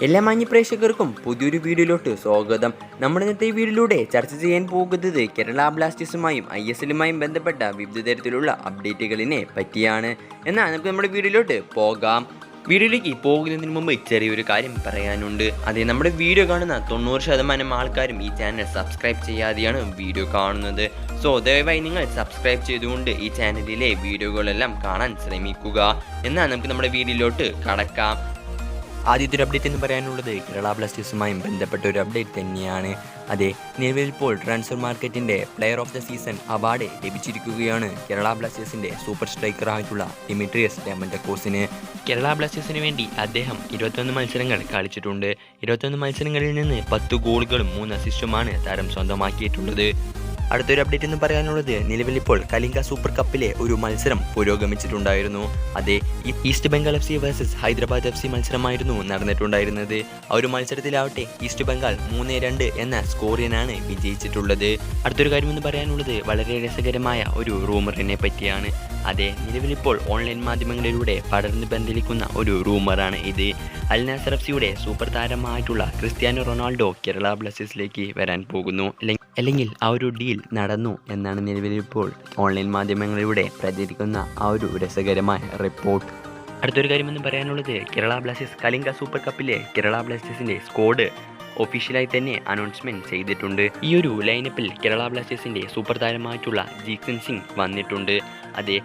എല്ലാ മാന്യ പ്രേക്ഷകർക്കും പുതിയൊരു വീഡിയോയിലോട്ട് സ്വാഗതം. നമ്മുടെ ഇന്നത്തെ ഈ വീഡിയോയിലൂടെ ചർച്ച ചെയ്യാൻ പോകുന്നത് കേരള ബ്ലാസ്റ്റേഴ്സുമായും ISLുമായും ബന്ധപ്പെട്ട വിവിധ തരത്തിലുള്ള അപ്ഡേറ്റുകളിനെ പറ്റിയാണ്. എന്നാൽ നമുക്ക് നമ്മുടെ വീഡിയോയിലോട്ട് പോകാം. വീഡിയോയിലേക്ക് പോകുന്നതിന് മുമ്പ് ചെറിയൊരു കാര്യം പറയാനുണ്ട്. അതെ, നമ്മുടെ വീഡിയോ കാണുന്ന 90% ആൾക്കാരും ഈ ചാനൽ സബ്സ്ക്രൈബ് ചെയ്യാതെയാണ് വീഡിയോ കാണുന്നത്. സോ ദയവായി നിങ്ങൾ സബ്സ്ക്രൈബ് ചെയ്തുകൊണ്ട് ഈ ചാനലിലെ വീഡിയോകളെല്ലാം കാണാൻ ശ്രമിക്കുക. എന്നാൽ നമുക്ക് നമ്മുടെ വീഡിയോയിലോട്ട് കടക്കാം. ആദ്യത്തെ ഒരു അപ്ഡേറ്റ് എന്ന് പറയാനുള്ളത് കേരള ബ്ലാസ്റ്റേഴ്സുമായും ബന്ധപ്പെട്ട ഒരു അപ്ഡേറ്റ് തന്നെയാണ്. അതെ, നിലവിൽ ഇപ്പോൾ ട്രാൻസ്ഫർ മാർക്കറ്റിൻ്റെ player of the season award ലഭിച്ചിരിക്കുകയാണ് കേരള ബ്ലാസ്റ്റേഴ്സിൻ്റെ സൂപ്പർ സ്ട്രൈക്കറായിട്ടുള്ള ഡിമിട്രിയസ് ഡയമൻഡക്കോസിന്. കേരള ബ്ലാസ്റ്റേഴ്സിന് വേണ്ടി അദ്ദേഹം 21 മത്സരങ്ങൾ കളിച്ചിട്ടുണ്ട്. 21 മത്സരങ്ങളിൽ നിന്ന് 10 ഗോളുകളും 3 അസിസ്റ്റുമാണ് താരം സ്വന്തമാക്കിയിട്ടുള്ളത്. അടുത്തൊരു അപ്ഡേറ്റ് എന്ന് പറയാനുള്ളത് നിലവിൽ ഇപ്പോൾ കലിംഗ സൂപ്പർ കപ്പിലെ ഒരു മത്സരം പുരോഗമിച്ചിട്ടുണ്ടായിരുന്നു. അതെ, east Bengal FC versus Hyderabad FC മത്സരമായിരുന്നു നടന്നിട്ടുണ്ടായിരുന്നത്. ആ ഒരു മത്സരത്തിലാവട്ടെ ഈസ്റ്റ് ബംഗാൾ 3-2 എന്ന സ്കോറിനാണ് വിജയിച്ചിട്ടുള്ളത്. അടുത്തൊരു കാര്യം എന്ന് പറയാനുള്ളത് വളരെ രസകരമായ ഒരു റൂമറിനെ പറ്റിയാണ്. അതെ, നിലവിലിപ്പോൾ ഓൺലൈൻ മാധ്യമങ്ങളിലൂടെ പടർന്നു പന്തലിക്കുന്ന ഒരു റൂമറാണ് ഇത്. അൽ നാസർ FCയുടെ സൂപ്പർ താരമായിട്ടുള്ള ക്രിസ്ത്യാനോ റൊണാൾഡോ കേരള ബ്ലാസ്റ്റേഴ്സിലേക്ക് വരാൻ പോകുന്നു, അല്ലെങ്കിൽ ആ ഒരു ഡീൽ നടന്നു എന്നാണ് നിലവിലിപ്പോൾ ഓൺലൈൻ മാധ്യമങ്ങളിലൂടെ പ്രചരിക്കുന്ന ആ ഒരു രസകരമായ റിപ്പോർട്ട്. അടുത്തൊരു കാര്യമെന്ന് പറയാനുള്ളത് കേരള ബ്ലാസ്റ്റേഴ്സ് കലിംഗ സൂപ്പർ കപ്പിലെ കേരള ബ്ലാസ്റ്റേഴ്സിൻ്റെ സ്ക്വാഡ് ഒഫീഷ്യലായി തന്നെ അനൗൺസ്മെൻറ്റ് ചെയ്തിട്ടുണ്ട്. ഈ ഒരു ലൈനപ്പിൽ കേരള ബ്ലാസ്റ്റേഴ്സിൻ്റെ സൂപ്പർ താരമായിട്ടുള്ള ജീക്സൺ സിംഗ് വന്നിട്ടുണ്ട്. അതെ,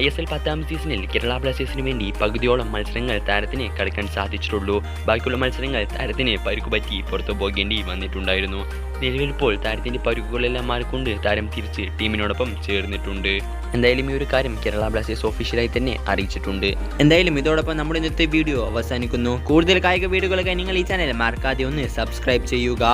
ISL 10ാം സീസണിൽ കേരള ബ്ലാസ്റ്റേഴ്സിന് വേണ്ടി പകുതിയോളം മത്സരങ്ങൾ താരത്തിന് കളിക്കാൻ സാധിച്ചിട്ടുള്ളൂ. ബാക്കിയുള്ള മത്സരങ്ങൾ താരത്തിന് പരുക്കുപറ്റി പുറത്തു പോകേണ്ടി വന്നിട്ടുണ്ടായിരുന്നു. നിലവിലിപ്പോൾ താരത്തിൻ്റെ പരുക്കുകളെല്ലാം മാറിക്കൊണ്ട് താരം തിരിച്ച് ടീമിനോടൊപ്പം ചേർന്നിട്ടുണ്ട്. എന്തായാലും ഈ ഒരു കാര്യം കേരള ബ്ലാസ്റ്റേഴ്സ് ഒഫീഷ്യലായി തന്നെ അറിയിച്ചിട്ടുണ്ട്. എന്തായാലും ഇതോടൊപ്പം നമ്മുടെ ഇന്നത്തെ വീഡിയോ അവസാനിക്കുന്നു. കൂടുതൽ കായിക വീഡിയോകളൊക്കെ നിങ്ങൾ ഈ ചാനൽ മറക്കാതെ ഒന്ന് സബ്സ്ക്രൈബ് ചെയ്യുക.